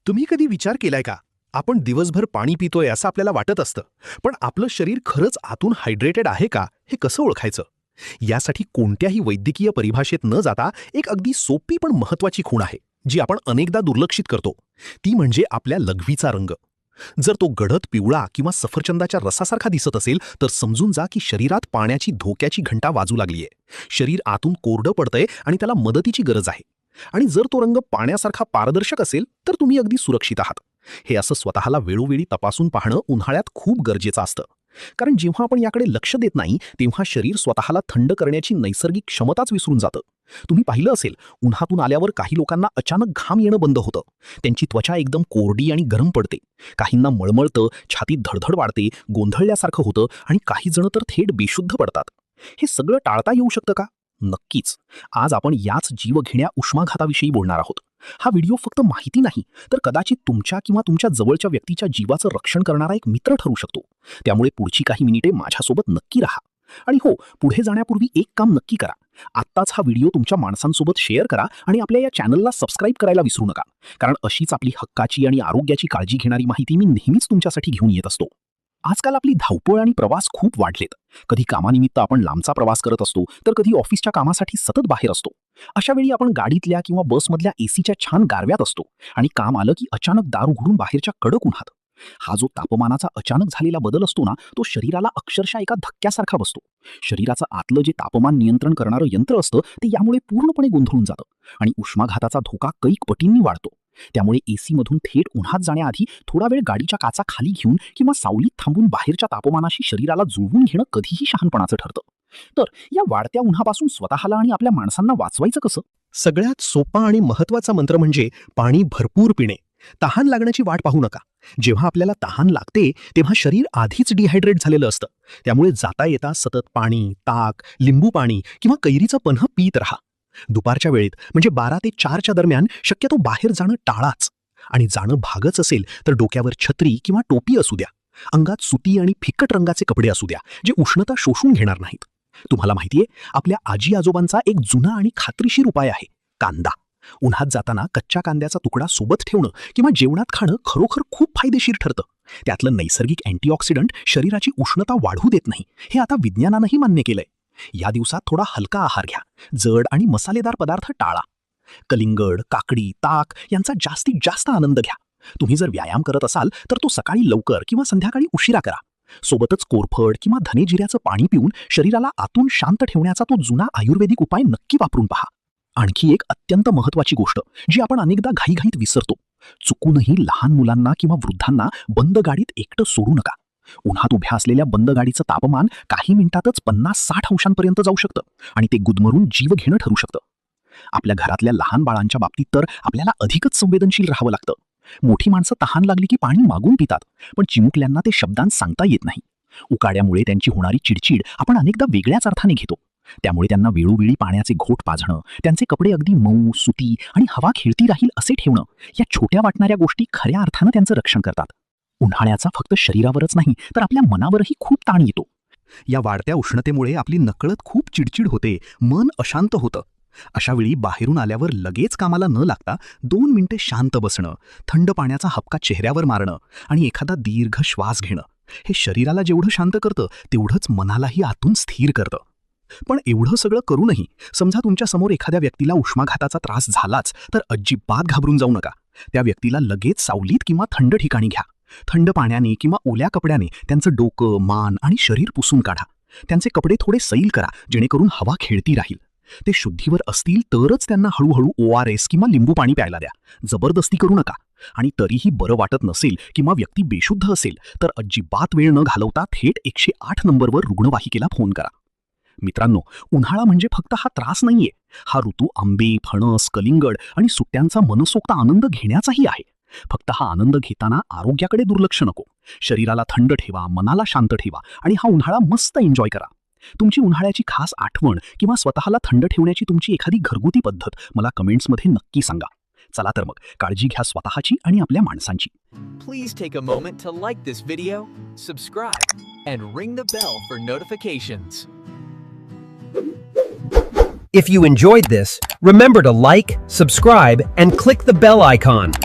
तुम्ही कधी विचार केलाय का? आपण दिवसभर पाणी पितोय असं आपल्याला वाटत असतं, पण आपलं शरीर खरंच आतून हायड्रेटेड आहे का हे कसं ओळखायचं? यासाठी कोणत्याही वैद्यकीय परिभाषेत न जाता एक अगदी सोपी पण महत्वाची खूण आहे, जी आपण अनेकदा दुर्लक्षित करतो. ती म्हणजे आपल्या लघवीचा रंग. जर तो गडद पिवळा किंवा सफरचंदाच्या रसासारखा दिसत असेल, तर समजून जा की शरीरात पाण्याची धोक्याची घंटा वाजू लागलीये. शरीर आतून कोरडं पडतंय आणि त्याला मदतीची गरज आहे. आणि जर तो रंग पाण्यासारखा पारदर्शक असेल, तर तुम्ही अगदी सुरक्षित आहात. हे असं स्वतःला वेळोवेळी तपासून पाहणं उन्हाळ्यात खूप गरजेचं असतं. कारण जेव्हा आपण याकडे लक्ष देत नाही, तेव्हा शरीर स्वतःला थंड करण्याची नैसर्गिक क्षमताच विसरून जातं. तुम्ही पाहिलं असेल, उन्हातून आल्यावर काही लोकांना अचानक घाम येणं बंद होतं. त्यांची त्वचा एकदम कोरडी आणि गरम पडते. काहींना मळमळतं, छातीत धडधड वाढते, गोंधळल्यासारखं होतं आणि काही जण तर थेट बेशुद्ध पडतात. हे सगळं टाळता येऊ शकतं का? नक्कीच. आज आपण याच जीवघेण्या उष्माघाताविषयी बोलणार आहोत. हा व्हिडिओ फक्त माहिती नाही, तर कदाचित तुमच्या किंवा तुमच्या जवळच्या व्यक्तीच्या जीवाचं रक्षण करणारा एक मित्र ठरू शकतो. त्यामुळे पुढची काही मिनिटे माझ्यासोबत नक्की राहा. आणि हो, पुढे जाण्यापूर्वी एक काम नक्की करा. आत्ताच हा व्हिडिओ तुमच्या माणसांसोबत शेअर करा आणि आपल्या या चॅनलला सबस्क्राईब करायला विसरू नका. कारण अशीच आपली हक्काची आणि आरोग्याची काळजी घेणारी माहिती मी नेहमीच तुमच्यासाठी घेऊन येत असतो. आजकाल आपली धावपळ आणि प्रवास खूप वाढलेत. कधी कामानिमित्त आपण लांबचा प्रवास करत असतो, तर कधी ऑफिसच्या कामासाठी सतत बाहेर असतो. अशा वेळी आपण गाडीतल्या किंवा बसमधल्या एसीच्या छान गारव्यात असतो आणि काम आलं की अचानक दार उघडून बाहेरच्या कडक उन्हात. हा जो तापमानाचा अचानक झालेला बदल असतो ना, तो शरीराला अक्षरशः एका धक्क्यासारखा बसतो. शरीराचं आतलं जे तापमान नियंत्रण करणारं यंत्र असतं, ते यामुळे पूर्णपणे गोंधळून जातं आणि उष्माघाताचा धोका कैक पटींनी वाढतो. त्यामुळे एसी मधून थेट उन्हात जाण्याआधी थोडा वेळ गाडीच्या काचा खाली घेऊन किंवा सावलीत थांबून बाहेरच्या तापमानाशी शरीराला जुळवून घेणं कधीही शहाणपणाचं ठरतं. तर या वाढत्या उन्हापासून स्वतःला आणि आपल्या माणसांना वाचवायचं कसं? सगळ्यात सोपा आणि महत्वाचा मंत्र म्हणजे पाणी भरपूर पिणे. तहान लागण्याची वाट पाहू नका. जेव्हा आपल्याला तहान लागते, तेव्हा शरीर आधीच डिहायड्रेट झालेलं असतं. त्यामुळे जाता येता सतत पाणी, ताक, लिंबू पाणी किंवा कैरीचं पन्ह पीत राहा. दुपारच्या वेळेत म्हणजे 12 ते 4च्या दरम्यान शक्यतो बाहेर जाणं टाळाच. आणि जाणं भागच असेल तर डोक्यावर छत्री किंवा टोपी असू द्या. अंगात सुती आणि फिकट रंगाचे कपडे असू द्या, जे उष्णता शोषून घेणार नाहीत. तुम्हाला माहितीये, आपल्या आजी आजोबांचा एक जुना आणि खात्रीशीर उपाय आहे, कांदा. उन्हात जाताना कच्च्या कांद्याचा तुकडा सोबत ठेवणं किंवा जेवणात खाणं खरोखर खूप फायदेशीर ठरतं. त्यातलं नैसर्गिक अँटीऑक्सिडंट शरीराची उष्णता वाढू देत नाही, हे आता विज्ञानानंही मान्य केलंय. या दिवसात थोडा हलका आहार घ्या. जड आणि मसालेदार पदार्थ टाळा. कलिंगड, काकडी, ताक यांचा जास्तीत जास्त आनंद घ्या. तुम्ही जर व्यायाम करत असाल तर तो सकाळी लवकर किंवा संध्याकाळी उशिरा करा. सोबतच कोरफड किंवा धने जिऱ्याचं पाणी पिऊन शरीराला आतून शांत ठेवण्याचा तो जुना आयुर्वेदिक उपाय नक्की वापरून पहा. आणखी एक अत्यंत महत्वाची गोष्ट, जी आपण अनेकदा घाईघाईत विसरतो. चुकूनही लहान मुलांना किंवा वृद्धांना बंद गाडीत एकटं सोडू नका. उन्हात उभ्या असलेल्या बंद गाडीचं तापमान काही मिनिटातच 50-60 अंशांपर्यंत जाऊ शकतं आणि ते गुदमरून जीव घेणं ठरू शकतं. आपल्या घरातल्या लहान बाळांच्या बाबतीत तर आपल्याला अधिकच संवेदनशील राहावं लागतं. मोठी माणसं तहान लागली की पाणी मागून पितात, पण चिमुकल्यांना ते शब्दांत सांगता येत नाही. उकाड्यामुळे त्यांची होणारी चिडचिड आपण अनेकदा वेगळ्याच अर्थाने घेतो. त्यामुळे त्यांना वेळोवेळी पाण्याचे घोट पाजणं, त्यांचे कपडे अगदी मऊ, सुती आणि हवा खेळती राहील असे ठेवणं, या छोट्या वाटणाऱ्या गोष्टी खऱ्या अर्थानं त्यांचं रक्षण करतात. उन्हाळ्याचा फक्त शरीरावरच नाही, तर आपल्या मनावरही खूप ताण येतो. या वाढत्या उष्णतेमुळे आपली नकळत खूप चिडचिड होते, मन अशांत होतं. अशा वेळी बाहेरून आल्यावर लगेच कामाला न लागता 2 मिनिटे शांत बसणं, थंड पाण्याचा हबका चेहऱ्यावर मारणं आणि एखादा दीर्घ श्वास घेणं, हे शरीराला जेवढं शांत करतं, तेवढंच मनालाही आतून स्थिर करतं. पण एवढं सगळं करूनही समजा तुमच्या समोर एखाद्या व्यक्तीला उष्माघाताचा त्रास झालाच, तर अजिबात घाबरून जाऊ नका. त्या व्यक्तीला लगेच सावलीत किंवा थंड ठिकाणी घ्या. थंड पाण्याने किंवा ओल्या कपड्याने त्यांचं डोकं, मान आणि शरीर पुसून काढा. त्यांचे कपडे थोडे सैल करा, जेणेकरून हवा खेळती राहील. ते शुद्धीवर असतील तरच त्यांना हळूहळू ORS किंवा लिंबू पाणी प्यायला द्या. जबरदस्ती करू नका. आणि तरीही बरं वाटत नसेल किंवा व्यक्ती बेशुद्ध असेल, तर अजिबात वेळ न घालवता थेट 108 नंबरवर रुग्णवाहिकेला फोन करा. मित्रांनो, उन्हाळा म्हणजे फक्त हा त्रास नाहीये. हा ऋतू आंबे, फणस, कलिंगड आणि सुट्ट्यांचा मनसोक्त आनंद घेण्याचाही आहे. फक्त हा आनंद घेताना आरोग्याकडे दुर्लक्ष नको. शरीराला थंड ठेवा, मनाला शांत ठेवा आणि हा उन्हाळा मस्त एन्जॉय करा. तुमची उन्हाळ्याची खास आठवण किंवा स्वतःला थंड ठेवण्याची तुमची एखादी घरगुती पद्धत मला कमेंट्समध्ये नक्की सांगा. चला तर मग, काळजी घ्या स्वतःची आणि आपल्या माणसांची. Please take a moment to like this video, subscribe, and ring the bell for notifications. If you enjoyed this, remember to like, subscribe, and click the bell icon.